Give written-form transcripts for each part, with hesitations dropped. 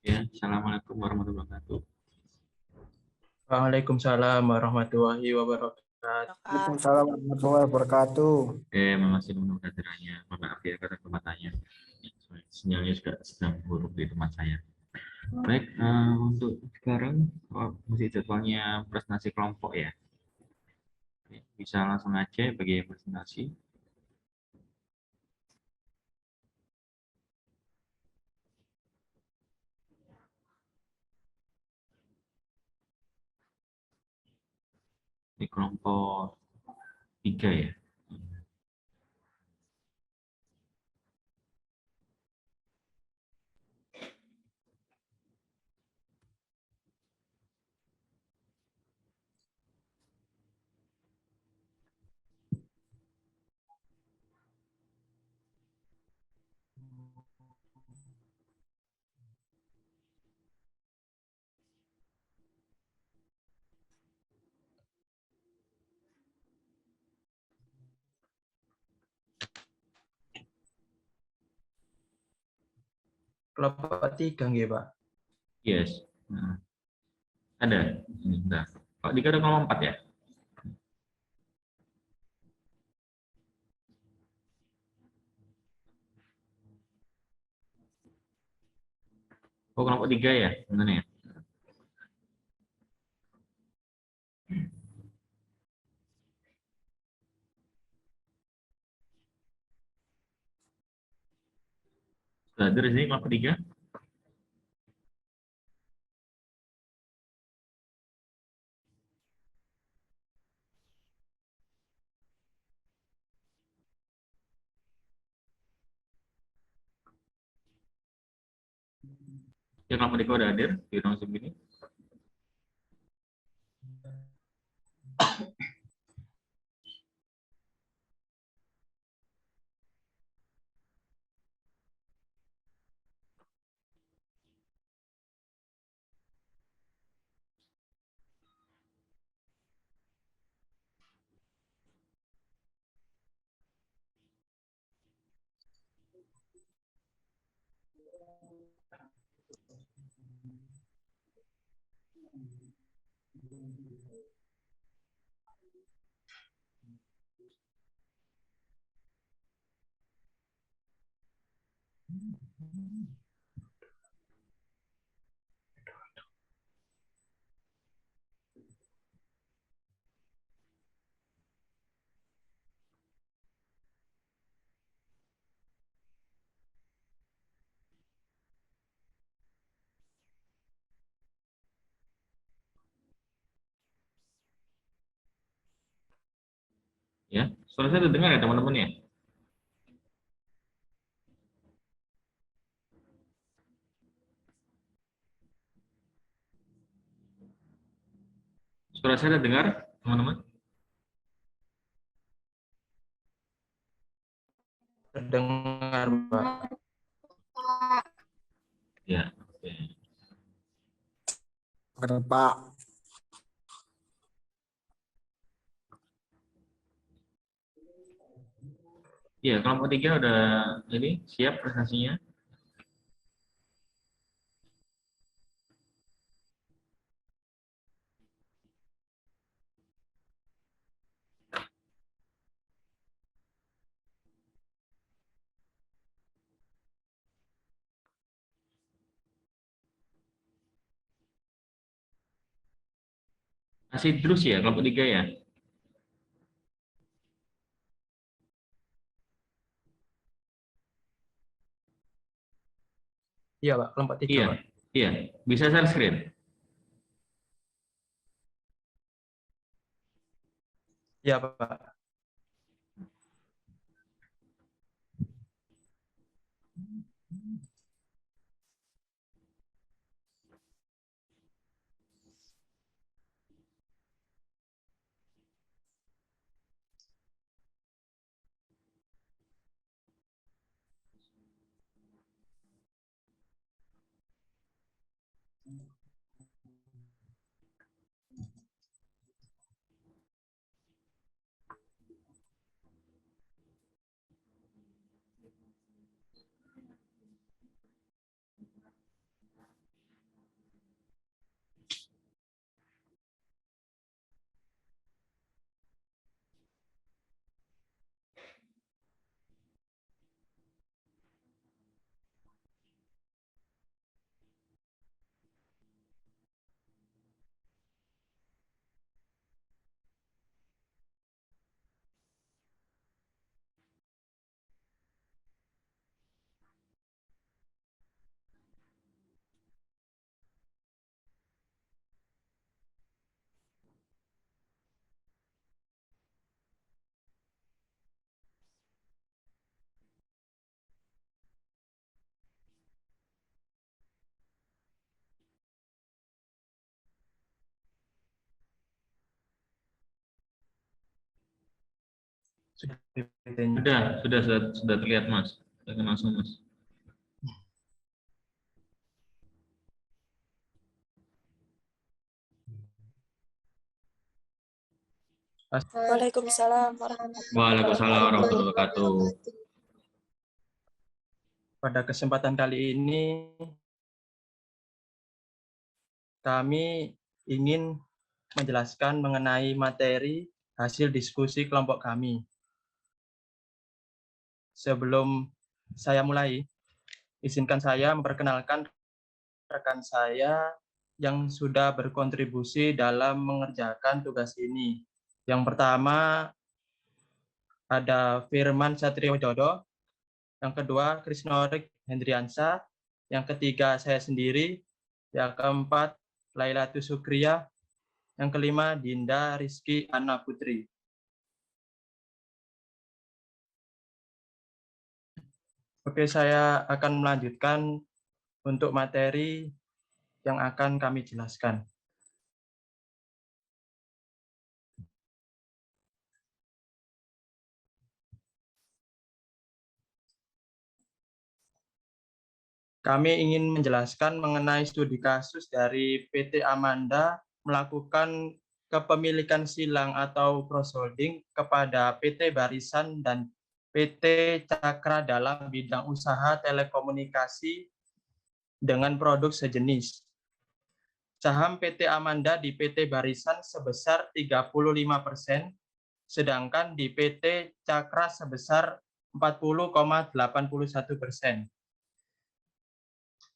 Ya, Assalamualaikum warahmatullahi wabarakatuh. Waalaikumsalam warahmatullahi wabarakatuh. Waalaikumsalam warahmatullahi wabarakatuh. Masih menunggu kehadirannya. Mohon maaf ya karena kematanya. Sinyalnya juga sedang buruk di tempat saya. Baik, untuk sekarang masih jadwalnya presentasi kelompok ya. Bisa langsung aja bagi presentasi. Di kelompok 3 ya. Kelompok 3 nggih, Pak. Yes. Nah, ada. Ini, bentar. Kalau 3 ada kelompok 4 ya? Oh, kelompok 3 ya? Gimana ya? Sudah ada di sini kelompok 3? Ya, kelompok 3 udah hadir di ruang segini. Ya, suara saya terdengar ya teman-teman ya? Suara saya terdengar teman-teman? Terdengar, Pak. Ya, oke. Benar, Pak. Iya, kelompok 3 udah ini siap presentasinya. Masih terus ya kelompok 3 ya? Iya, Pak. Kelompok 3, Iya, Pak. iya. Bisa share screen? Iya, Pak. Sudah PPT-nya. Sudah terlihat Mas. Silakan langsung Mas. Waalaikumsalam warahmatullahi Waalaikumsalam warahmatullahi wabarakatuh. wabarakatuh. Pada kesempatan kali ini kami ingin menjelaskan mengenai materi hasil diskusi kelompok kami. Sebelum saya mulai, izinkan saya memperkenalkan rekan saya yang sudah berkontribusi dalam mengerjakan tugas ini. Yang pertama ada Firman Satriyododo, yang kedua Krisnorik Hendriansa, yang ketiga saya sendiri, yang keempat Lailatus Sukriya, yang kelima Dinda Rizky Anna Putri. Oke, saya akan melanjutkan untuk materi yang akan kami jelaskan. Kami ingin menjelaskan mengenai studi kasus dari PT Amanda melakukan kepemilikan silang atau cross-holding kepada PT Barisan dan PT Cakra dalam bidang usaha telekomunikasi dengan produk sejenis. Saham PT Amanda di PT Barisan sebesar 35%, sedangkan di PT Cakra sebesar 40,81%.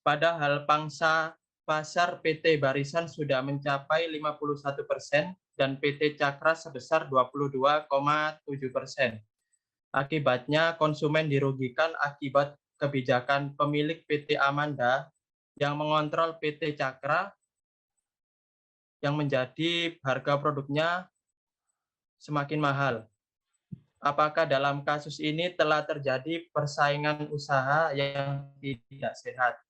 Padahal pangsa pasar PT Barisan sudah mencapai 51% dan PT Cakra sebesar 22,7%. Akibatnya konsumen dirugikan akibat kebijakan pemilik PT Amanda yang mengontrol PT Cakra yang menjadi harga produknya semakin mahal. Apakah dalam kasus ini telah terjadi persaingan usaha yang tidak sehat?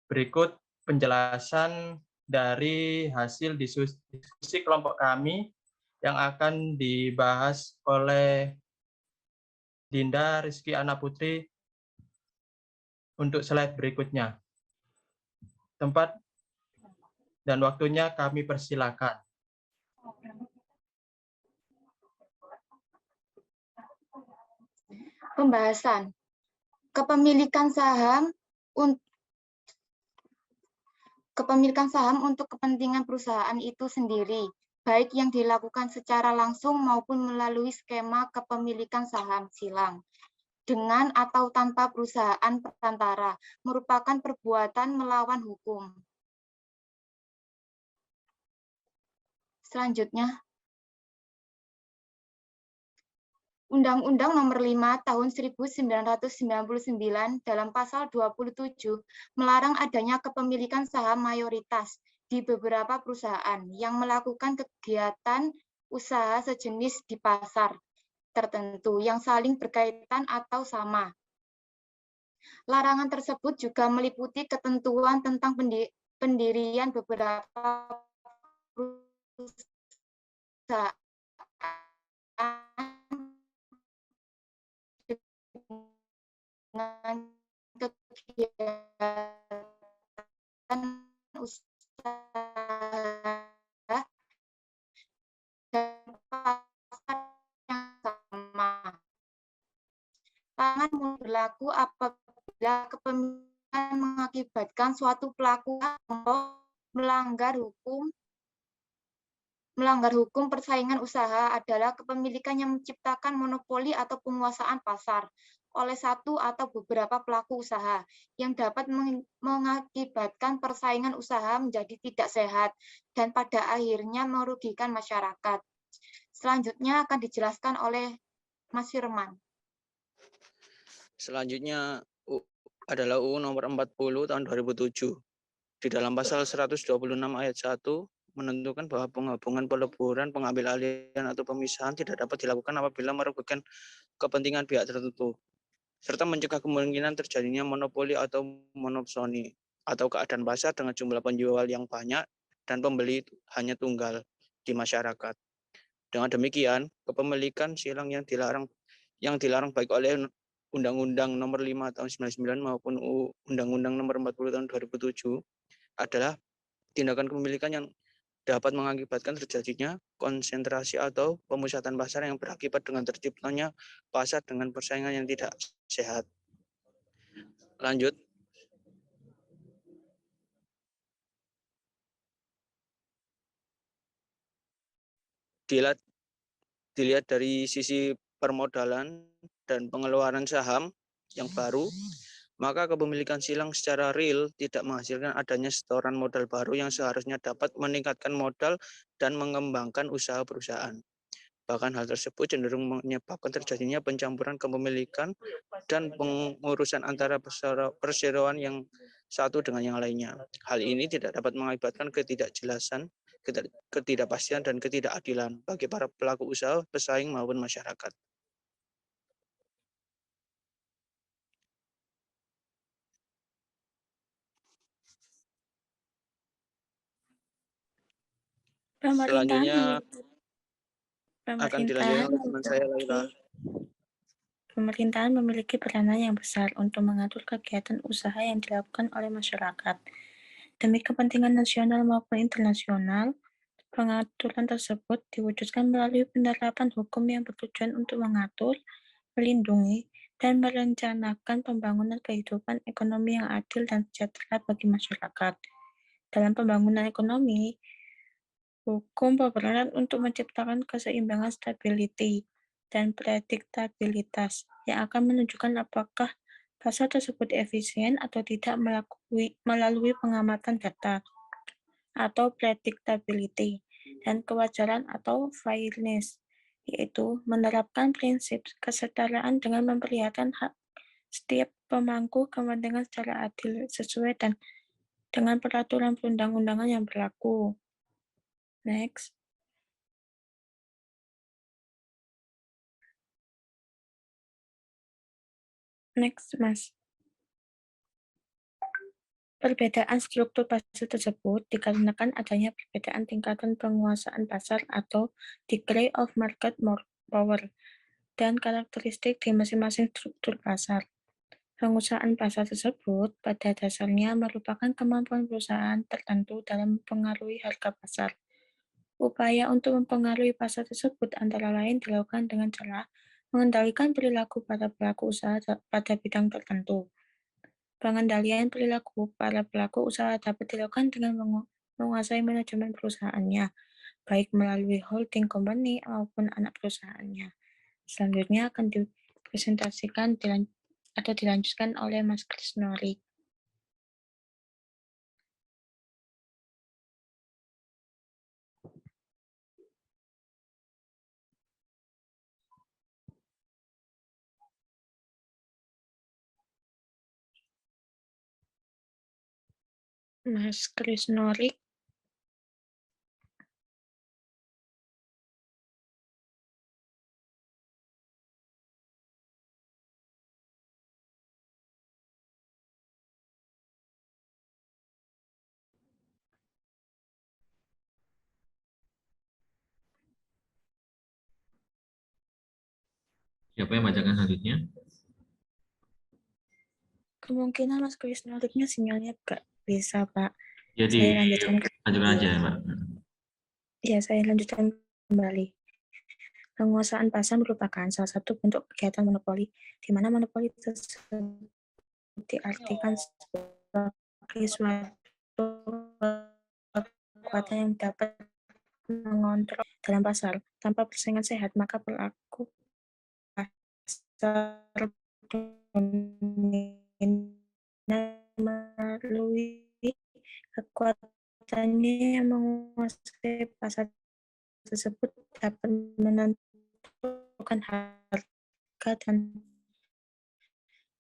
Berikut penjelasan dari hasil diskusi kelompok kami yang akan dibahas oleh Dinda Rizky Anna Putri untuk slide berikutnya. Tempat dan waktunya kami persilakan. Pembahasan kepemilikan saham untuk kepentingan perusahaan itu sendiri, baik yang dilakukan secara langsung maupun melalui skema kepemilikan saham silang, dengan atau tanpa perusahaan perantara, merupakan perbuatan melawan hukum. Selanjutnya, Undang-Undang Nomor 5 Tahun 1999 dalam pasal 27 melarang adanya kepemilikan saham mayoritas di beberapa perusahaan yang melakukan kegiatan usaha sejenis di pasar tertentu yang saling berkaitan atau sama. Larangan tersebut juga meliputi ketentuan tentang pendirian beberapa perusahaan dengan kegiatan usaha dan pasar yang sama. Larangan berlaku apabila kepemilikan mengakibatkan suatu pelaku melanggar hukum persaingan usaha adalah kepemilikan yang menciptakan monopoli atau penguasaan pasar oleh satu atau beberapa pelaku usaha yang dapat mengakibatkan persaingan usaha menjadi tidak sehat dan pada akhirnya merugikan masyarakat. Selanjutnya akan dijelaskan oleh Mas Firman. Selanjutnya adalah UU nomor 40 tahun 2007. Di dalam pasal 126 ayat 1 menentukan bahwa penggabungan, peleburan, pengambil alihan atau pemisahan tidak dapat dilakukan apabila merugikan kepentingan pihak tertentu, serta mencegah kemungkinan terjadinya monopoli atau monopsoni atau keadaan pasar dengan jumlah penjual yang banyak dan pembeli hanya tunggal di masyarakat. Dengan demikian, kepemilikan silang yang dilarang baik oleh Undang-Undang Nomor 5 Tahun 99 maupun Undang-Undang Nomor 40 Tahun 2007 adalah tindakan kepemilikan yang dapat mengakibatkan terjadinya konsentrasi atau pemusatan pasar yang berakibat dengan terciptanya pasar dengan persaingan yang tidak sehat. Lanjut. Dilihat dari sisi permodalan dan pengeluaran saham yang baru, maka kepemilikan silang secara real tidak menghasilkan adanya setoran modal baru yang seharusnya dapat meningkatkan modal dan mengembangkan usaha perusahaan. Bahkan hal tersebut cenderung menyebabkan terjadinya pencampuran kepemilikan dan pengurusan antara perseroan yang satu dengan yang lainnya. Hal ini tidak dapat mengakibatkan ketidakjelasan, ketidakpastian, dan ketidakadilan bagi para pelaku usaha, pesaing, maupun masyarakat. Selanjutnya akan dilanjutkan oleh teman saya Laila. Pemerintahan memiliki peranan yang besar untuk mengatur kegiatan usaha yang dilakukan oleh masyarakat. Demi kepentingan nasional maupun internasional, pengaturan tersebut diwujudkan melalui penerapan hukum yang bertujuan untuk mengatur, melindungi, dan merencanakan pembangunan kehidupan ekonomi yang adil dan sejahtera bagi masyarakat. Dalam pembangunan ekonomi, hukum berperan untuk menciptakan keseimbangan stability dan prediktabilitas yang akan menunjukkan apakah pasar tersebut efisien atau tidak melalui pengamatan data atau predictability dan kewajaran atau fairness, yaitu menerapkan prinsip kesetaraan dengan memperlihatkan hak setiap pemangku kepentingan secara adil sesuai dan dengan peraturan perundang-undangan yang berlaku. Next. Next, Mas. Perbedaan struktur pasar tersebut dikarenakan adanya perbedaan tingkatan penguasaan pasar atau degree of market power dan karakteristik di masing-masing struktur pasar. Penguasaan pasar tersebut pada dasarnya merupakan kemampuan perusahaan tertentu dalam mempengaruhi harga pasar. Upaya untuk mempengaruhi pasar tersebut antara lain dilakukan dengan cara mengendalikan perilaku para pelaku usaha pada bidang tertentu. Pengendalian perilaku para pelaku usaha dapat dilakukan dengan menguasai manajemen perusahaannya, baik melalui holding company maupun anak perusahaannya. Selanjutnya akan dipresentasikan atau dilanjutkan oleh Mas Krisnori. Mas Krisnori. Siapa yang bacakan selanjutnya? Kemungkinan Mas Krisnori-nya sinyalnya nggak bisa, Pak. Jadi, Saya lanjutkan. lanjutkan aja ya, Mbak. Ya, saya lanjutkan kembali. Penguasaan pasar merupakan salah satu bentuk kegiatan monopoli, di mana monopoli tersebut diartikan sebagai suatu kekuatan yang dapat mengontrol dalam pasar. Tanpa persaingan sehat, maka pelaku pasar melalui kekuatannya yang menguasai pasar tersebut dapat menentukan harga dan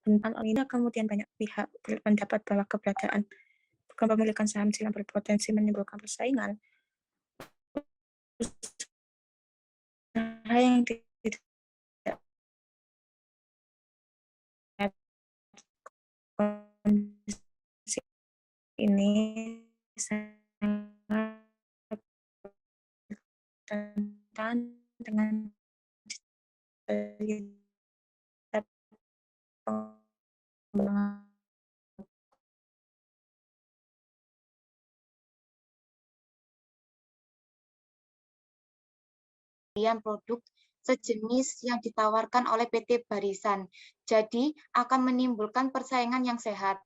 tentang ini kemudian banyak pihak berpendapat bahwa keberadaan kepemilikan saham silang berpotensi menimbulkan persaingan yang tidak kondisi ini sangat rentan dengan pengembangan produk sejenis yang ditawarkan oleh PT Barisan. Jadi, akan menimbulkan persaingan yang sehat.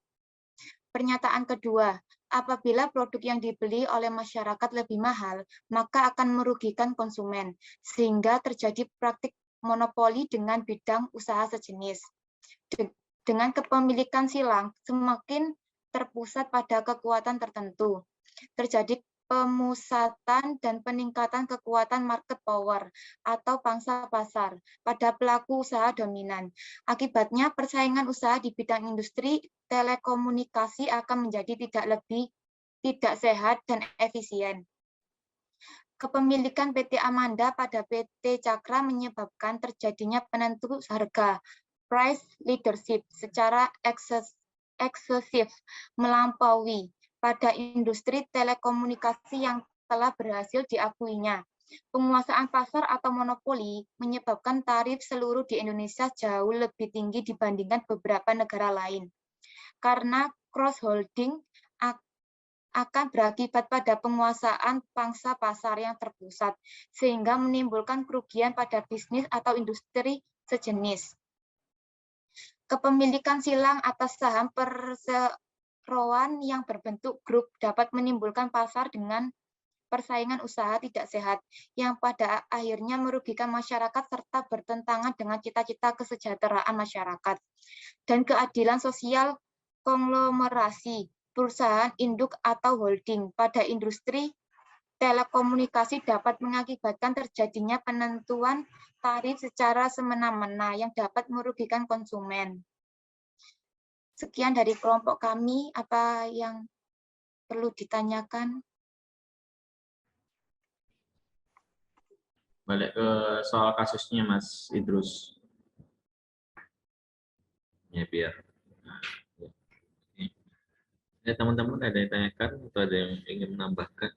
Pernyataan kedua, apabila produk yang dibeli oleh masyarakat lebih mahal, maka akan merugikan konsumen, sehingga terjadi praktik monopoli dengan bidang usaha sejenis. Dengan kepemilikan silang semakin terpusat pada kekuatan tertentu. Terjadi pemusatan dan peningkatan kekuatan market power atau pangsa pasar pada pelaku usaha dominan. Akibatnya, persaingan usaha di bidang industri telekomunikasi akan menjadi tidak sehat dan efisien. Kepemilikan PT Amanda pada PT Cakra menyebabkan terjadinya penentu harga price leadership secara eksesif melampaui pada industri telekomunikasi yang telah berhasil diakuinya. Penguasaan pasar atau monopoli menyebabkan tarif seluruh di Indonesia jauh lebih tinggi dibandingkan beberapa negara lain. Karena cross-holding akan berakibat pada penguasaan pangsa pasar yang terpusat, sehingga menimbulkan kerugian pada bisnis atau industri sejenis. Kepemilikan silang atas saham perseroan yang berbentuk grup dapat menimbulkan pasar dengan persaingan usaha tidak sehat, yang pada akhirnya merugikan masyarakat serta bertentangan dengan cita-cita kesejahteraan masyarakat. Dan keadilan sosial konglomerasi, perusahaan induk atau holding pada industri telekomunikasi dapat mengakibatkan terjadinya penentuan tarif secara semena-mena yang dapat merugikan konsumen. Sekian dari kelompok kami, apa yang perlu ditanyakan? Balik ke soal kasusnya Mas Idrus. Ya biar. Ya teman-teman ada yang tanyakan atau ada yang ingin menambahkan?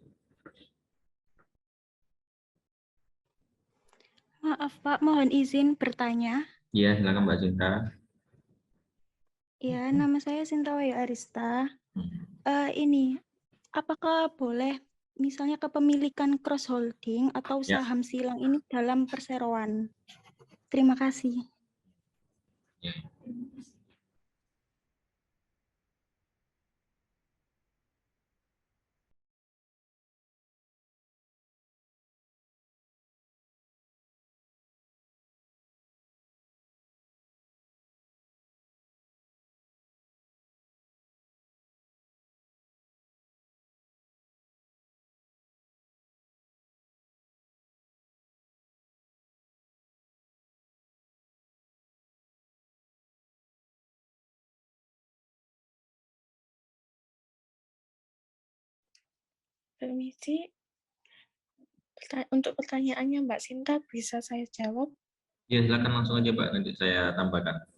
Maaf Pak, mohon izin bertanya. Iya, silakan Mbak Cinta. Ya, nama saya Sinta Wayu Arista. Ini, apakah boleh misalnya kepemilikan cross holding atau Ya. saham silang ini dalam perseroan? Terima kasih. Ya. Permisi, untuk pertanyaannya Mbak Sinta bisa saya jawab? Ya, silakan langsung aja Mbak, nanti saya tambahkan.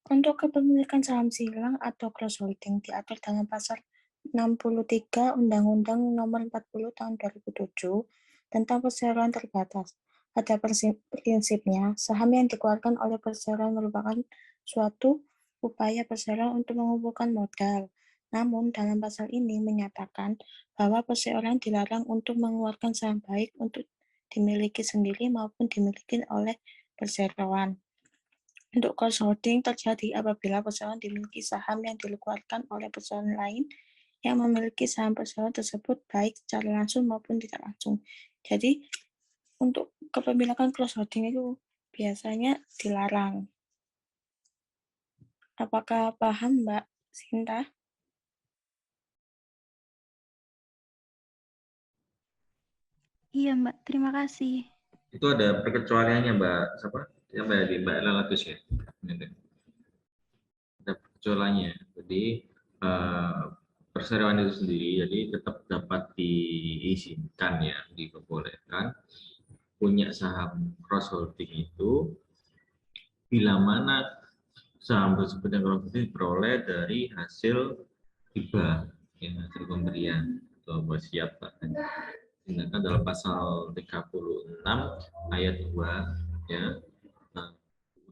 Untuk kepemilikan saham silang atau cross holding diatur dalam pasal 63 Undang-Undang Nomor 40 Tahun 2007 tentang perseroan terbatas. Pada prinsipnya, saham yang dikeluarkan oleh perseroan merupakan suatu upaya perseroan untuk mengumpulkan modal. Namun, dalam pasal ini menyatakan bahwa perseroan dilarang untuk mengeluarkan saham baik untuk dimiliki sendiri maupun dimiliki oleh perseroan. Untuk cross holding terjadi apabila perseroan dimiliki saham yang dikeluarkan oleh perseroan lain yang memiliki saham perseroan tersebut baik secara langsung maupun tidak langsung. Jadi untuk kepemilikan cross holding itu biasanya dilarang. Apakah paham Mbak Sinta? Iya Mbak, terima kasih. Itu ada perkecualiannya Mbak, siapa? Ya Mbak Lalatus ya. Ada perkecualiannya. Jadi perseroan itu sendiri jadi tetap dapat diizinkan ya, diperbolehkan punya saham cross holding itu bila mana saham tersebut yang cross holding diperoleh dari hasil hibah, ya, hasil pemberian atau wasiat bahkan. tindakan dalam pasal 36 ayat 2 ya,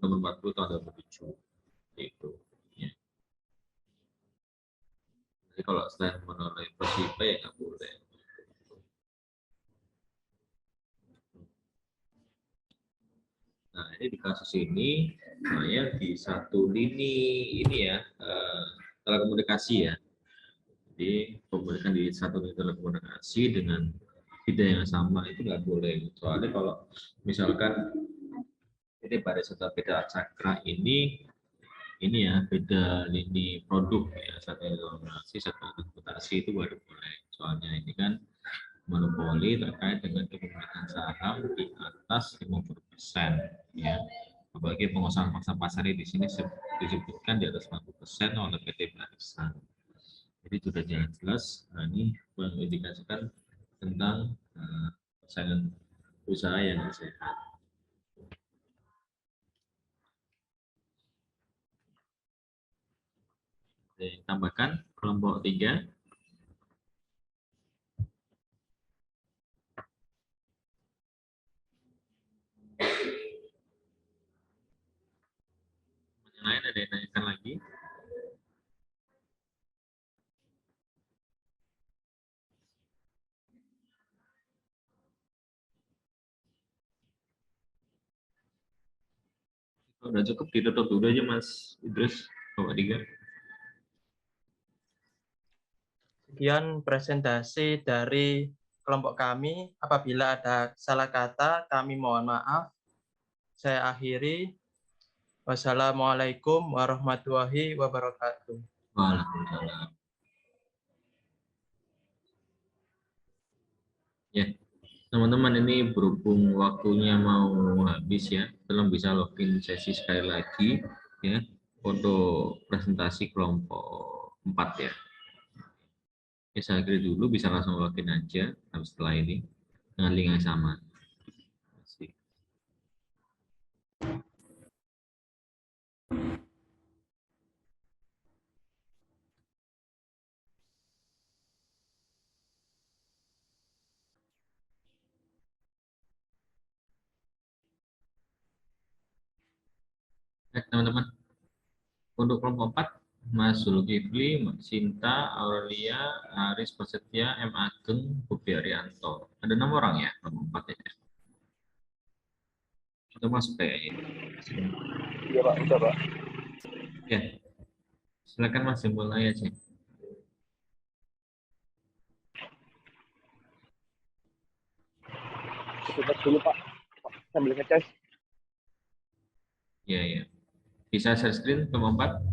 nomor 40 tahun 2007 itu ya. Jadi kalau selain menolak PSIP ya nggak boleh. Nah, ini di kasus ini saya di satu lini ini ya, telekomunikasi ya. Jadi komunikasi di satu lini telekomunikasi dengan bidang yang sama itu nggak boleh. Soalnya kalau misalkan ini pada satu beda cakra ini ya beda lini produk ya, satu informasi satu reputasi itu baru boleh. Soalnya ini kan monopoli terkait dengan kepemilikan saham di atas 50% ya. Sebagai pengusahaan pasar pasar di sini disebutkan di atas 50% oleh PT Barisan. Jadi sudah jelas. Nah, ini mengindikasikan tentang persaingan usaha yang sehat. Tambahkan kelompok 3. Yang lain ada yang tanyakan lagi? Udah cukup, ditutup dulu aja Mas Idris, kelompok 3. Sekian presentasi dari kelompok kami. Apabila ada salah kata, kami mohon maaf. Saya akhiri. Wassalamualaikum warahmatullahi wabarakatuh. Waalaikumsalam. Ya, teman-teman, ini berhubung waktunya mau habis ya, belum bisa login sesi sekali lagi ya untuk presentasi kelompok 4 ya. Ya, saya kira dulu bisa langsung login aja setelah ini dengan link yang sama. Baik, teman-teman. Untuk kelompok 4, Mas Zulkifli, Mbak Sinta, Aurelia, Aris Prasetya, M. Ageng, Bobi Arianto. Ada 6 orang ya, kelompok 4 ya. Itu masuk kayaknya. Iya Pak, udah Pak. Ya, silakan Mas, mulai aja. Tutup dulu Pak, sambil ngecas. Ya, ya. Bisa share screen kelompok 4?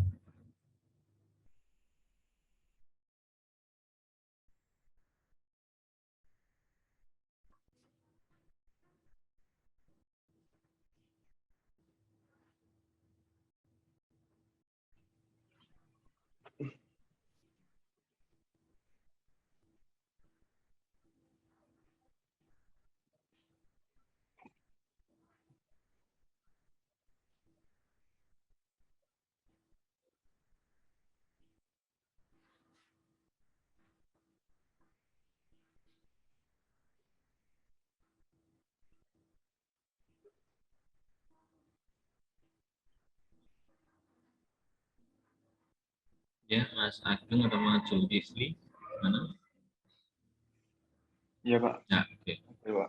Ya, Mas Ageng atau Mas Zulkifli? Mana? Iya Pak. Ya, oke. Oke Pak.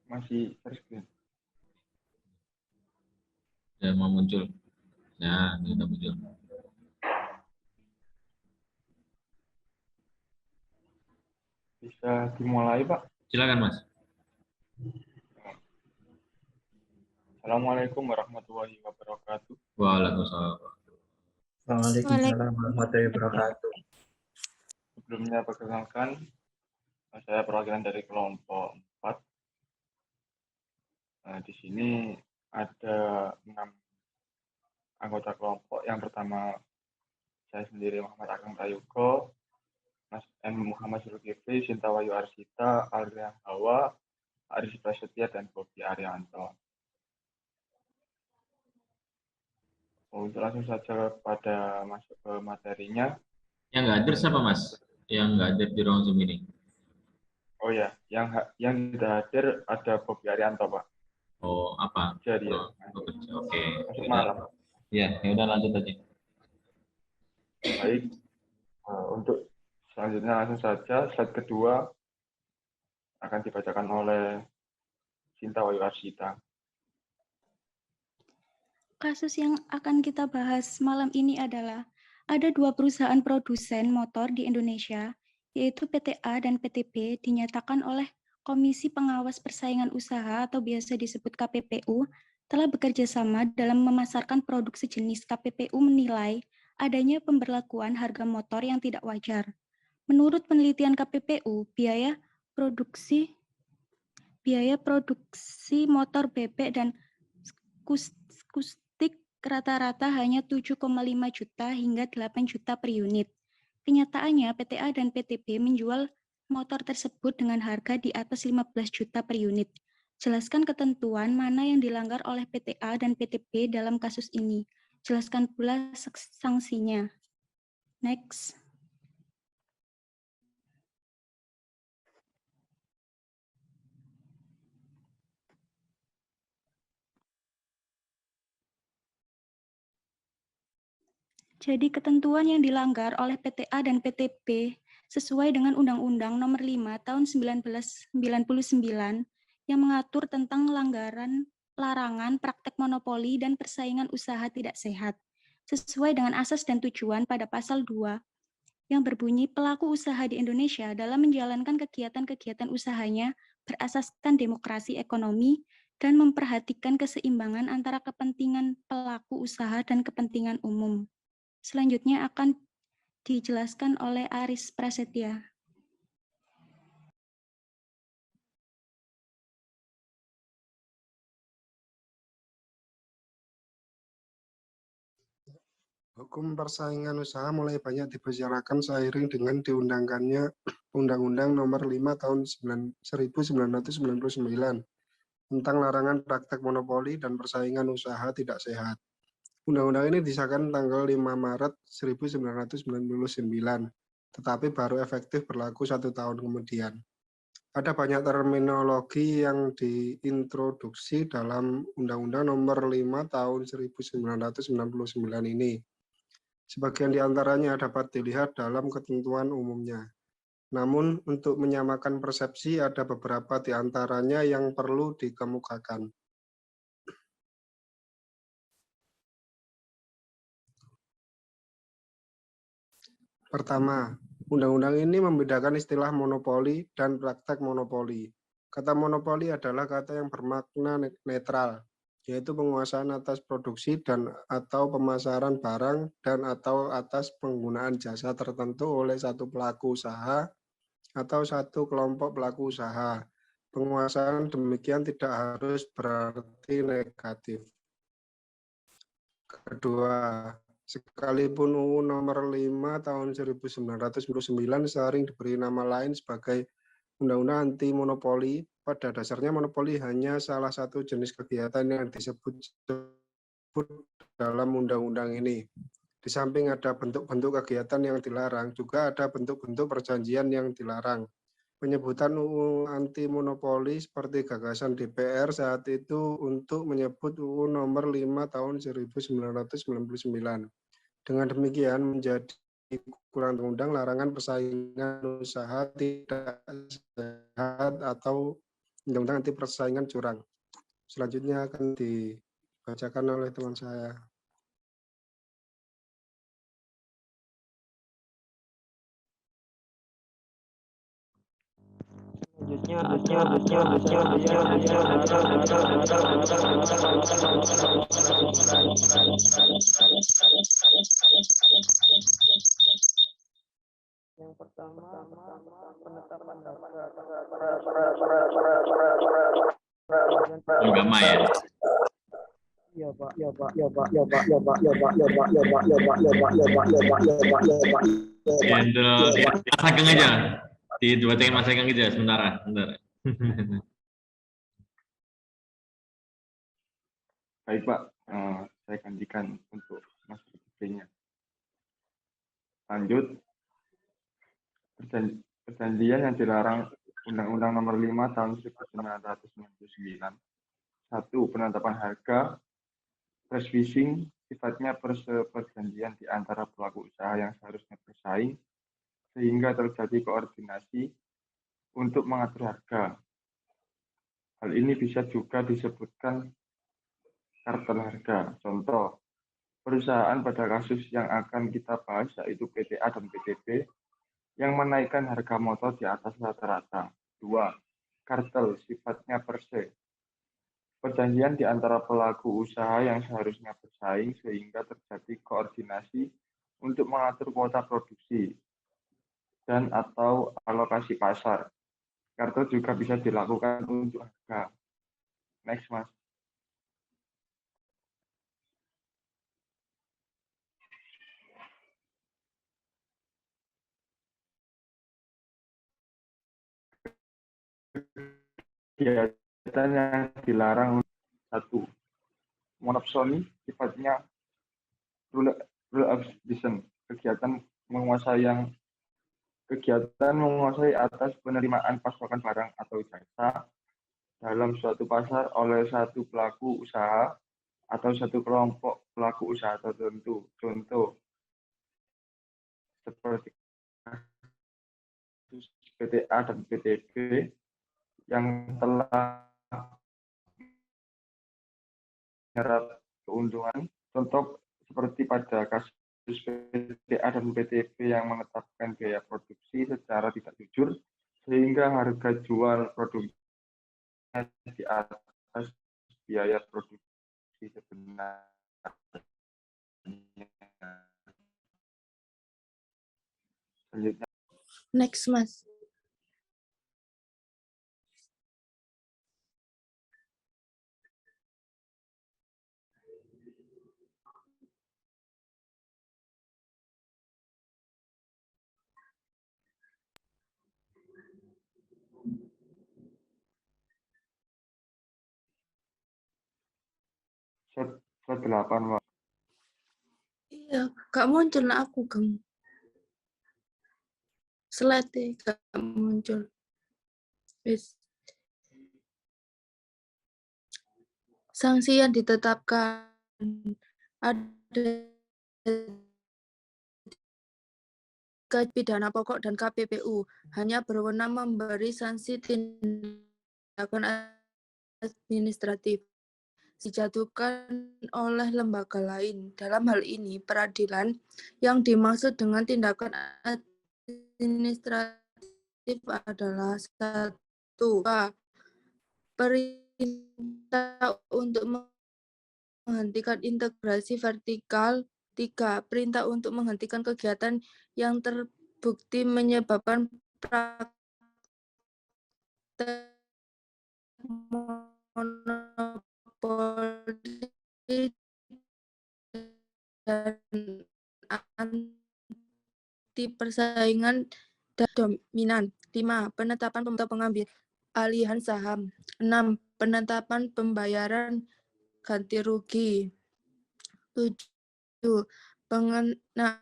Masih share screen. Ya, mau muncul. Ya, ini udah muncul. Bisa dimulai Pak. Silakan Mas. Assalamualaikum warahmatullahi wabarakatuh. Waalaikumsalam. Waalaikumsalam warahmatullahi wabarakatuh. Sebelumnya perkenalkan, saya perwakilan dari kelompok 4. Nah, di sini ada 6 anggota kelompok. Yang pertama, saya sendiri Muhammad Ageng Prayugo, Mas M. Muhammad Zulkifli, Sinta Wayu Arsita, Aurelia Hawa, Aris Prasetya, dan Bobi Arianto. Untuk langsung saja pada masuk ke materinya. Yang nggak hadir siapa, Mas? Yang nggak hadir di ruang Zoom ini? Oh ya, yang tidak hadir ada Bobi Arianto, Pak. Oh, apa? Jadi ya, Oh, oke. masuk malam. Ya, ya udah lanjut aja. Baik, untuk selanjutnya langsung saja slide kedua akan dibacakan oleh Sinta Wayu Arsita. Kasus yang akan kita bahas malam ini adalah ada 2 perusahaan produsen motor di Indonesia, yaitu PT A dan PT B, dinyatakan oleh Komisi Pengawas Persaingan Usaha atau biasa disebut KPPU, telah bekerja sama dalam memasarkan produk sejenis. KPPU menilai adanya pemberlakuan harga motor yang tidak wajar. Menurut penelitian KPPU, biaya produksi motor bebek dan kustik rata-rata hanya 7,5 juta hingga 8 juta per unit. Kenyataannya, PT A dan PT B menjual motor tersebut dengan harga di atas 15 juta per unit. Jelaskan ketentuan mana yang dilanggar oleh PT A dan PT B dalam kasus ini. Jelaskan pula sanksinya. Next. Jadi ketentuan yang dilanggar oleh PT A dan PT B sesuai dengan Undang-Undang Nomor 5 Tahun 1999 yang mengatur tentang larangan praktek monopoli dan persaingan usaha tidak sehat, sesuai dengan asas dan tujuan pada pasal 2 yang berbunyi pelaku usaha di Indonesia dalam menjalankan kegiatan-kegiatan usahanya berasaskan demokrasi ekonomi dan memperhatikan keseimbangan antara kepentingan pelaku usaha dan kepentingan umum. Selanjutnya akan dijelaskan oleh Aris Prasetya. Hukum persaingan usaha mulai banyak dibicarakan seiring dengan diundangkannya Undang-Undang Nomor 5 Tahun 1999 tentang larangan praktek monopoli dan persaingan usaha tidak sehat. Undang-undang ini disahkan tanggal 5 Maret 1999, tetapi baru efektif berlaku 1 tahun kemudian. Ada banyak terminologi yang diintroduksi dalam Undang-Undang Nomor 5 Tahun 1999 ini. Sebagian di antaranya dapat dilihat dalam ketentuan umumnya. Namun, untuk menyamakan persepsi, ada beberapa di antaranya yang perlu dikemukakan. Pertama, undang-undang ini membedakan istilah monopoli dan praktek monopoli. Kata monopoli adalah kata yang bermakna netral, yaitu penguasaan atas produksi dan atau pemasaran barang dan atau atas penggunaan jasa tertentu oleh satu pelaku usaha atau satu kelompok pelaku usaha. Penguasaan demikian tidak harus berarti negatif. Kedua, sekalipun UU Nomor 5 Tahun 1999 sering diberi nama lain sebagai Undang-Undang Anti Monopoli, pada dasarnya monopoli hanya salah satu jenis kegiatan yang disebut dalam undang-undang ini. Di samping ada bentuk-bentuk kegiatan yang dilarang, juga ada bentuk-bentuk perjanjian yang dilarang. Penyebutan UU anti monopoli seperti gagasan DPR saat itu untuk menyebut UU Nomor 5 Tahun 1999. Dengan demikian menjadi kurang undang larangan persaingan usaha tidak sehat atau undang-undang anti persaingan curang. Selanjutnya akan dibacakan oleh teman saya. Yang pertama, penetapan Agama ya. Iya, Pak. Gendel, Mas Ageng aja. Dibacain Mas Ageng aja sebentar. Baik Pak, saya gantikan untuk Mas B-nya. Lanjut, perjanjian yang dilarang Undang-Undang Nomor 5 Tahun 1999. 1. Penetapan harga. Price fixing sifatnya perjanjian di antara pelaku usaha yang seharusnya bersaing sehingga terjadi koordinasi untuk mengatur harga. Hal ini bisa juga disebutkan kartel harga. Contoh, perusahaan pada kasus yang akan kita bahas yaitu PTA dan PTB yang menaikkan harga motor di atas rata-rata. 2. Kartel sifatnya per se. Perjanjian di antara pelaku usaha yang seharusnya bersaing sehingga terjadi koordinasi untuk mengatur kuota produksi dan atau alokasi pasar. Kartel juga bisa dilakukan untuk harga. Next, Mas. Kegiatan yang dilarang. 1. Monopsoni sifatnya rule of decision. Kegiatan menguasai atas penerimaan pasokan barang atau jasa dalam suatu pasar oleh satu pelaku usaha atau satu kelompok pelaku usaha tertentu. Contoh, seperti PTA dan PTB yang telah menyerap keuntungan. Contoh seperti pada kasus PTA dan PTB yang menetapkan biaya produksi secara tidak jujur sehingga harga jual produknya di atas biaya produksi sebenarnya. Selanjutnya. Next, Mas. Slide 8, Pak. Iya, gak muncul aku, Gem. Slide gak muncul. Wis. Sanksi yang ditetapkan ada pidana pokok dan KPPU hanya berwenang memberi sanksi tindakan administratif dijatuhkan oleh lembaga lain. Dalam hal ini, peradilan yang dimaksud dengan tindakan administratif adalah 1. Perintah untuk menghentikan integrasi vertikal. 3. Perintah untuk menghentikan kegiatan yang terbukti menyebabkan praktek monopoli dan anti persaingan dan dominan. 5. Penetapan pengambil alihan saham. 6. Penetapan pembayaran ganti rugi. 7. Pengenaan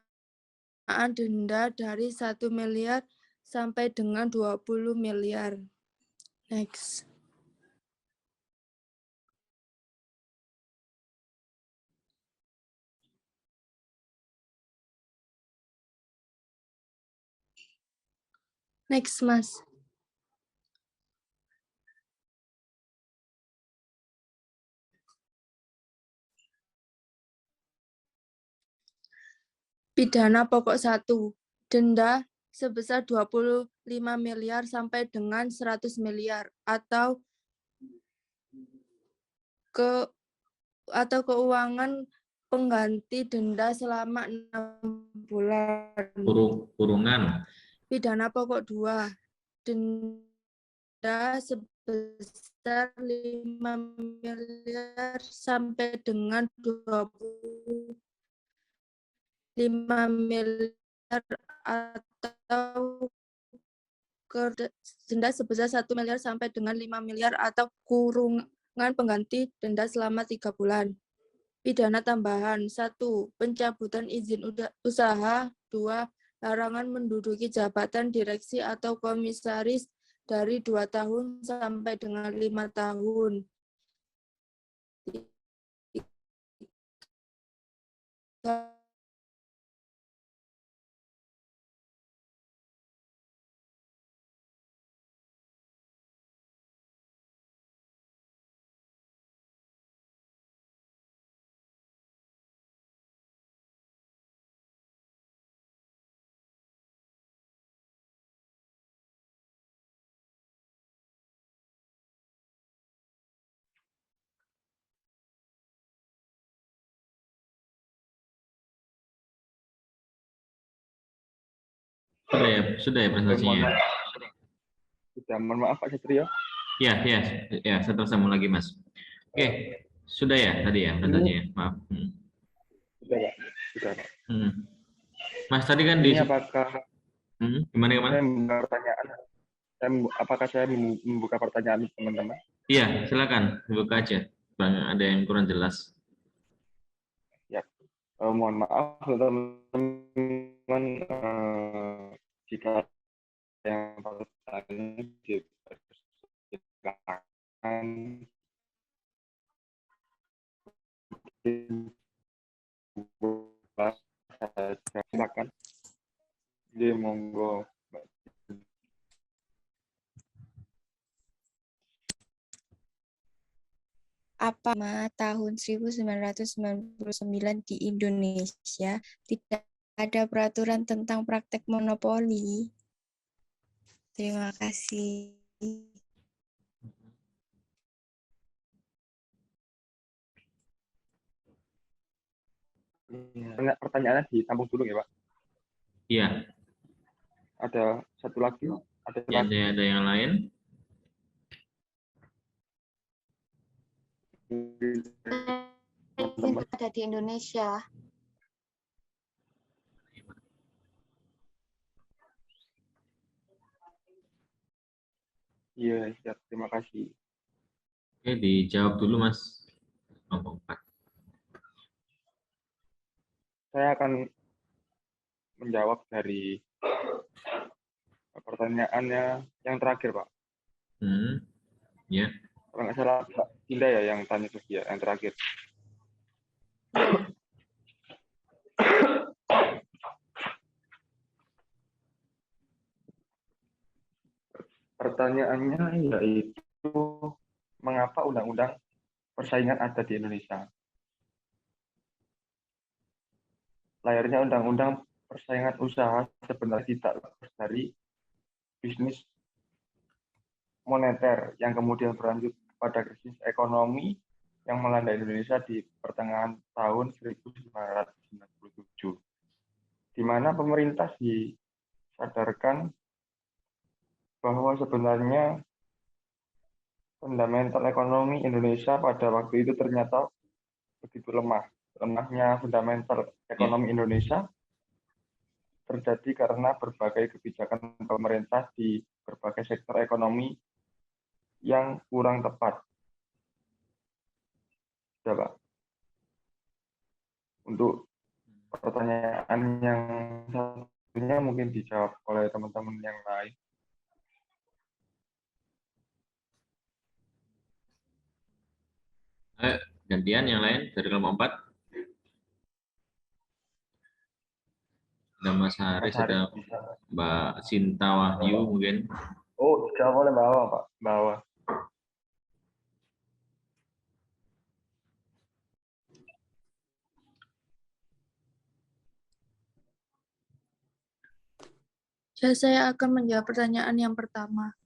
denda dari 1 miliar sampai dengan 20 miliar. Next. Next, Mas. Pidana pokok 1. Denda sebesar 25 miliar sampai dengan 100 miliar atau keuangan pengganti denda selama 6 bulan. Kurungan. Pidana pokok 2. Denda sebesar 5 miliar sampai dengan 25 miliar atau denda sebesar 1 miliar sampai dengan 5 miliar atau kurungan pengganti denda selama 3 bulan. Pidana tambahan 1. Pencabutan izin usaha 2. Larangan menduduki jabatan direksi atau komisaris dari 2 tahun sampai dengan 5 tahun. 3. Sudah ya presentasinya. Mohon maaf Pak Satrio. Ya, saya sambung lagi Mas. Oke, sudah ya tadi ya presentasinya. Maaf. Sudah ya, sudah. Mas tadi kan Ini apakah gimana? Saya membuka pertanyaan. Apakah saya membuka pertanyaan teman-teman? Iya, silakan buka aja. Bang, ada yang kurang jelas. Ya, mohon maaf teman-teman jika yang pertanyaan dipersilakan silakan. Jadi monggo. Apa tahun 1999 di Indonesia tidak ada peraturan tentang praktek monopoli? Terima kasih. Pertanyaannya ditampung dulu ya Pak? Iya. Ada satu lagi? Ada yang lain? Ada di Indonesia. Iya, siap. Terima kasih. Oke, dijawab dulu Mas. Saya akan menjawab dari pertanyaannya yang terakhir, Pak. Ya. Kalau nggak salah, Pak Dinda ya yang tanya ke dia, yang terakhir. Pertanyaannya yaitu, mengapa undang-undang persaingan ada di Indonesia? Lahirnya undang-undang persaingan usaha sebenarnya tidak lepas dari bisnis moneter yang kemudian berlanjut pada krisis ekonomi yang melanda Indonesia di pertengahan tahun 1997, di mana pemerintah disadarkan bahwa sebenarnya fundamental ekonomi Indonesia pada waktu itu ternyata begitu lemah. Lemahnya fundamental ekonomi Indonesia terjadi karena berbagai kebijakan pemerintah di berbagai sektor ekonomi yang kurang tepat. Ya, Pak. Untuk pertanyaan yang satunya mungkin dijawab oleh teman-teman yang lain. Gantian yang lain dari kelompok 4. Ada Mas Haris, ada Mbak Sinta Wahyu mungkin. Oh, dijawab oleh Mbak Awa, Pak. Mbak Awa. Ya, saya akan menjawab pertanyaan yang pertama.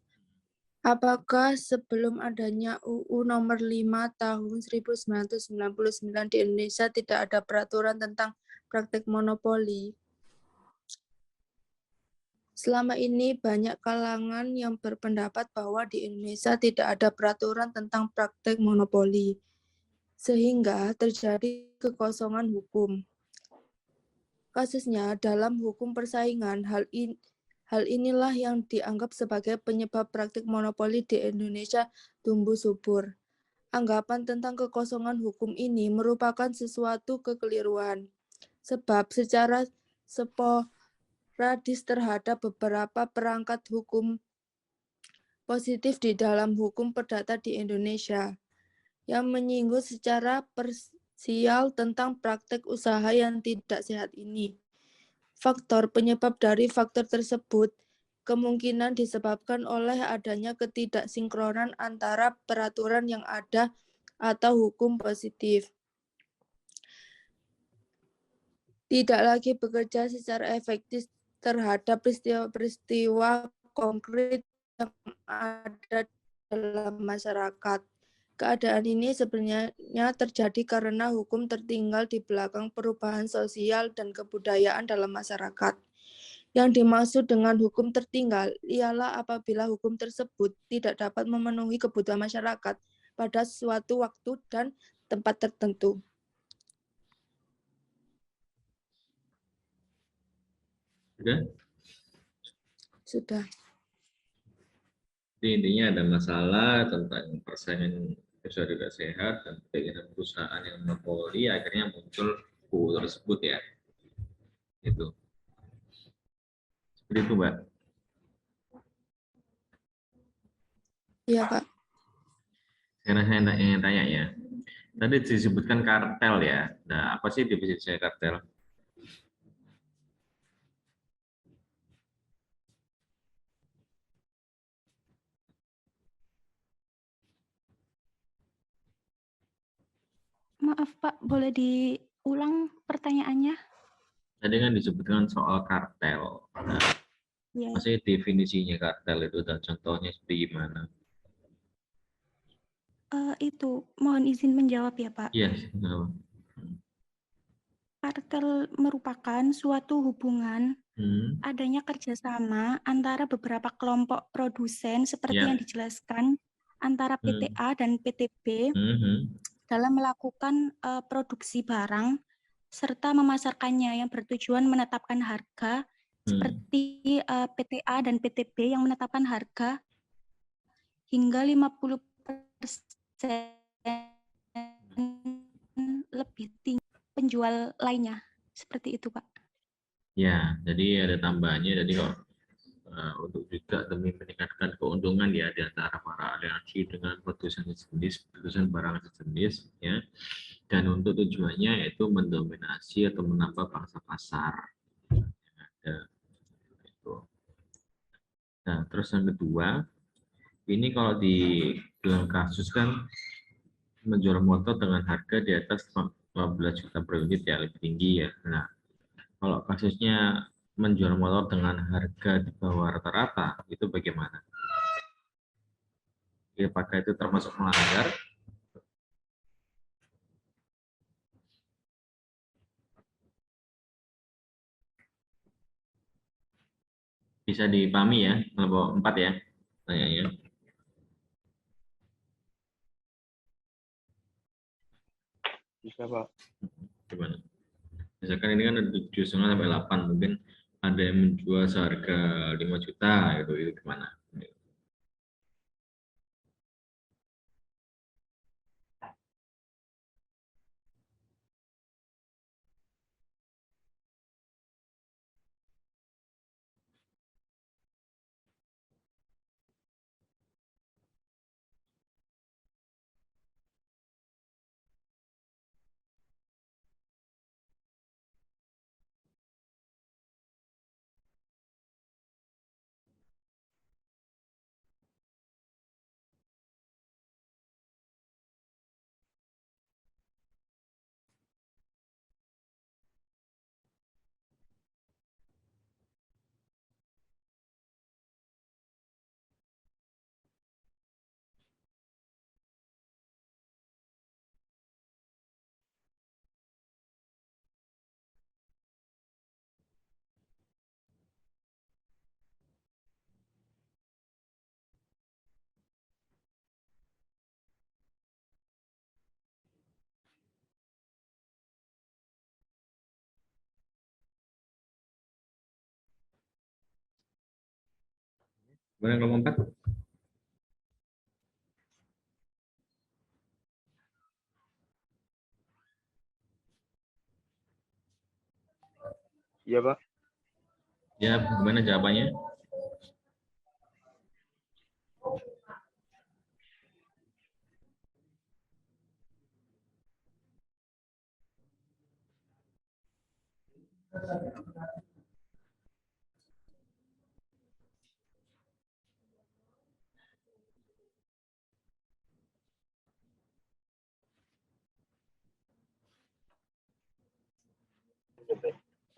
Apakah sebelum adanya UU nomor 5 tahun 1999 di Indonesia tidak ada peraturan tentang praktek monopoli? Selama ini banyak kalangan yang berpendapat bahwa di Indonesia tidak ada peraturan tentang praktek monopoli, sehingga terjadi kekosongan hukum. Kasusnya dalam hukum persaingan, hal inilah yang dianggap sebagai penyebab praktik monopoli di Indonesia tumbuh subur. Anggapan tentang kekosongan hukum ini merupakan sesuatu kekeliruan, sebab secara sporadis terhadap beberapa perangkat hukum positif di dalam hukum perdata di Indonesia yang menyinggung secara parsial tentang praktek usaha yang tidak sehat ini. Faktor penyebab dari faktor tersebut kemungkinan disebabkan oleh adanya ketidaksinkronan antara peraturan yang ada atau hukum positif. Tidak lagi bekerja secara efektif terhadap peristiwa-peristiwa konkret yang ada dalam masyarakat. Keadaan ini sebenarnya terjadi karena hukum tertinggal di belakang perubahan sosial dan kebudayaan dalam masyarakat. Yang dimaksud dengan hukum tertinggal ialah apabila hukum tersebut tidak dapat memenuhi kebutuhan masyarakat pada suatu waktu dan tempat tertentu. Sudah? Sudah. Jadi intinya ada masalah tentang persaingan usaha tidak sehat dan keinginan perusahaan yang monopoli, akhirnya muncul UU tersebut ya. Itu. Seperti itu, Mbak. Iya, Kak. Karena saya ingin tanya ya. Tadi disebutkan kartel ya. Nah, apa sih definisi kartel? Maaf Pak, boleh diulang pertanyaannya? Tadi kan disebutkan soal kartel. Nah, Ya, maksudnya definisinya kartel itu dan contohnya seperti gimana? itu mohon izin menjawab ya Pak. Iya, Kartel merupakan suatu hubungan adanya kerjasama antara beberapa kelompok produsen seperti Ya. yang dijelaskan antara PTA dan PTB dalam melakukan produksi barang serta memasarkannya yang bertujuan menetapkan harga seperti PTA dan PTB yang menetapkan harga hingga 50% lebih tinggi penjual lainnya. Seperti itu, Pak. Ya, jadi ada tambahannya. Jadi kok untuk juga demi meningkatkan keuntungan ya di antara para aliansi dengan produsen sejenis, produsen barang sejenis, ya. Dan untuk tujuannya yaitu mendominasi atau menambah pangsa pasar. Ya, itu. Nah, terus yang kedua, ini kalau di dalam kasus kan menjual motor dengan harga di atas 15 juta per unit ya, lebih tinggi ya. Nah, kalau kasusnya menjual motor dengan harga di bawah rata-rata, itu bagaimana? Apakah itu termasuk melanggar? Bisa dipahami ya, kelompok 4 ya, tanyanya. Bisa, Pak. Gimana? Misalkan ini kan ada 7,5 sampai 8, mungkin ada yang menjual seharga 5 juta, itu gimana? Gimana kelompok 4? Iya, Pak. Ya, gimana jawabannya?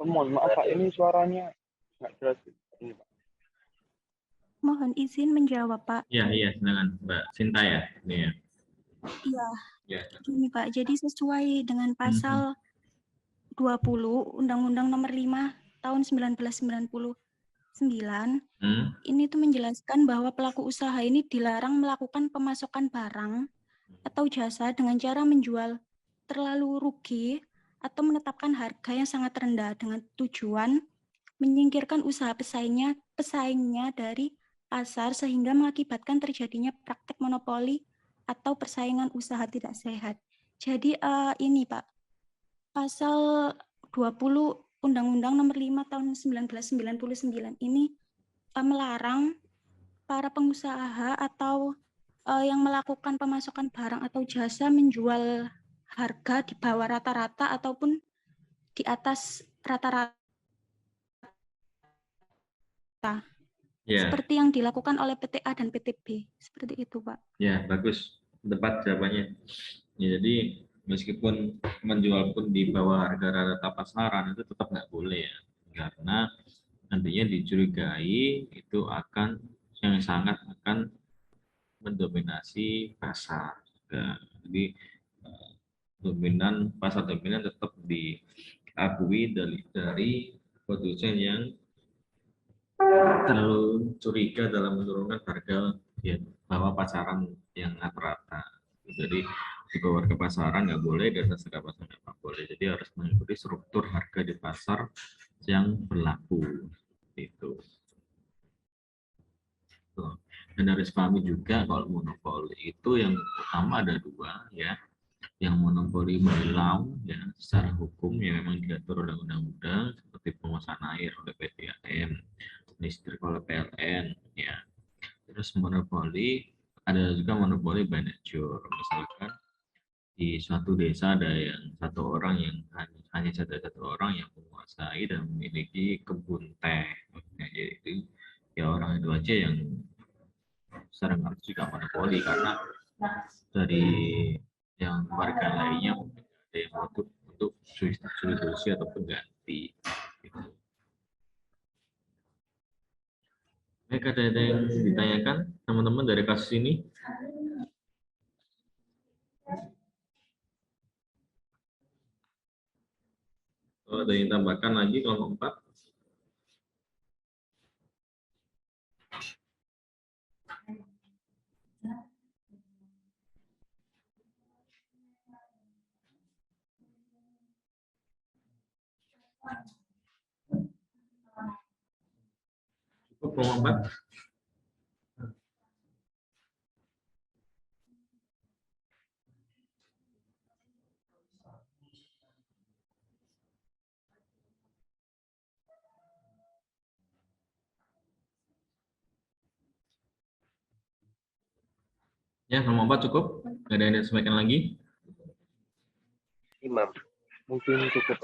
Mohon maaf, Pak. Ini suaranya nggak jelas. Ini, Pak. Mohon izin menjawab, Pak. Ya, iya, silakan Mbak Sinta ya. Ini ya. Iya, Ya. gini Pak, jadi sesuai dengan pasal 20 Undang-Undang Nomor 5 Tahun 1999, ini tuh menjelaskan bahwa pelaku usaha ini dilarang melakukan pemasokan barang atau jasa dengan cara menjual terlalu rugi atau menetapkan harga yang sangat rendah dengan tujuan menyingkirkan usaha pesaingnya dari pasar sehingga mengakibatkan terjadinya praktek monopoli atau persaingan usaha tidak sehat. Jadi ini Pak, pasal 20 Undang-Undang Nomor 5 Tahun 1999 ini melarang para pengusaha atau yang melakukan pemasokan barang atau jasa menjual harga di bawah rata-rata ataupun di atas rata-rata. Ya. Seperti yang dilakukan oleh PTA dan PTB. Seperti itu, Pak. Ya, bagus. Tepat jawabannya. Ya, jadi meskipun menjual pun di bawah harga rata pasaran itu tetap nggak boleh ya. Karena nantinya dicurigai itu akan yang sangat akan mendominasi pasar. Jadi pasar dominan tetap diakui dari produsen yang terlalu curiga dalam menurunkan harga ya bawah pasaran yang rata-rata. Jadi di bawah harga pasaran nggak boleh, dan atas harga pasaran nggak boleh. Jadi harus mengikuti struktur harga di pasar yang berlaku. Itu. Dan harus pahami juga kalau monopoli itu yang utama ada dua ya. Yang monopoli menjelang ya secara hukum yang memang diatur oleh undang-undang seperti penguasaan air oleh PDAM, listrik oleh PLN ya. Terus monopoli, ada juga monopoli by nature. Misalkan di suatu desa ada yang satu orang yang hanya satu orang yang menguasai dan memiliki kebun teh. Jadi ya orang itu aja yang secara harus juga monopoli, karena dari yang warga lainnya ada yang untuk substitusi atau pengganti. Gitu. Baik, ada yang ditanyakan teman-teman dari kasus ini? Oh, ada yang tambahkan lagi kelompok 4? Cukup kelompok 4? Ya, kelompok 4 cukup? Nggak ada yang disampaikan lagi? Imam, mungkin cukup.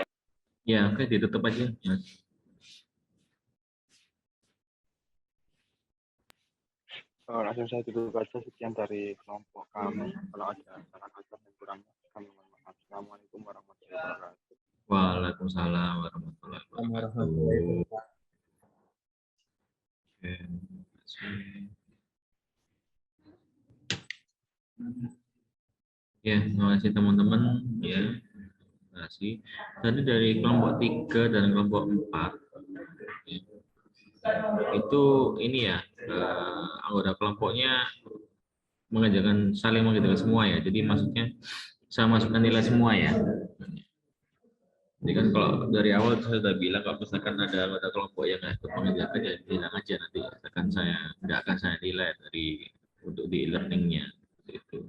Ya, oke, ditutup aja. Mas. Langsung saya tutup aja. Sekian dari kelompok kami. Kalau ada salah-salah yang kurang, kami mohon maaf. Assalamualaikum warahmatullahi wabarakatuh. Waalaikumsalam warahmatullahi wabarakatuh. Ya, terima kasih teman-teman. Ya, terima kasih. Tadi dari kelompok 3 dan kelompok 4 ya, itu ini ya anggota kelompoknya mengajarkan saling mengajarkan semua ya. Jadi maksudnya saya masukkan nilai semua ya. Jadi kan kalau dari awal saya sudah bilang kalau misalkan ada anggota kelompok yang ikut mengajarkan ya bilang aja, nanti akan saya nggak akan saya nilai untuk di learningnya itu.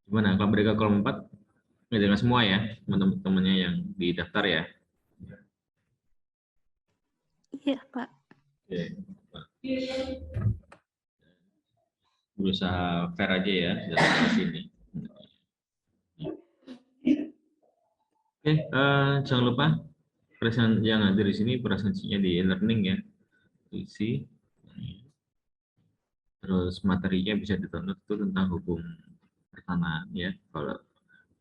Gimana kalau mereka kelompok 4 mengajarkan semua ya teman-temannya yang di daftar ya? Iya, Pak. Oke, Pak. Berusaha fair aja ya dalam sini. Oke, jangan lupa yang hadir di sini presensinya di e-learning ya, isi. Terus materinya bisa didownload itu tentang hukum pertanahan ya. Kalau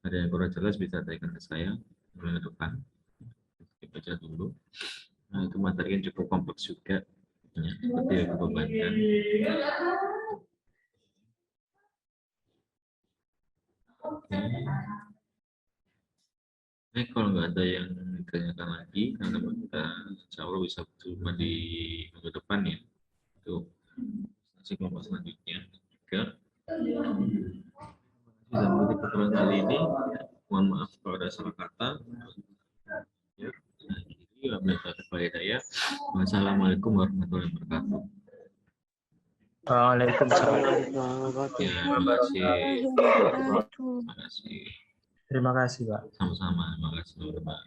ada yang kurang jelas bisa tanyakan ke saya minggu depan. Kita baca dulu. Nah, itu materinya cukup kompleks juga. Ya, seperti yang dibebankan. Oke. Kalau nggak ada yang ditanyakan lagi, karena kita insya Allah bisa cuma di minggu depan ya. Itu masih kelompok selanjutnya. Juga. Dan untuk keterangan kali ini, mohon maaf kalau ada salah kata. Ya, wassalamualaikum warahmatullahi wabarakatuh. Waalaikumsalam. Ya, terima kasih. Warahmatullahi wabarakatuh. Terima kasih. Terima kasih, Pak. Sama-sama. Terima kasih, Pak.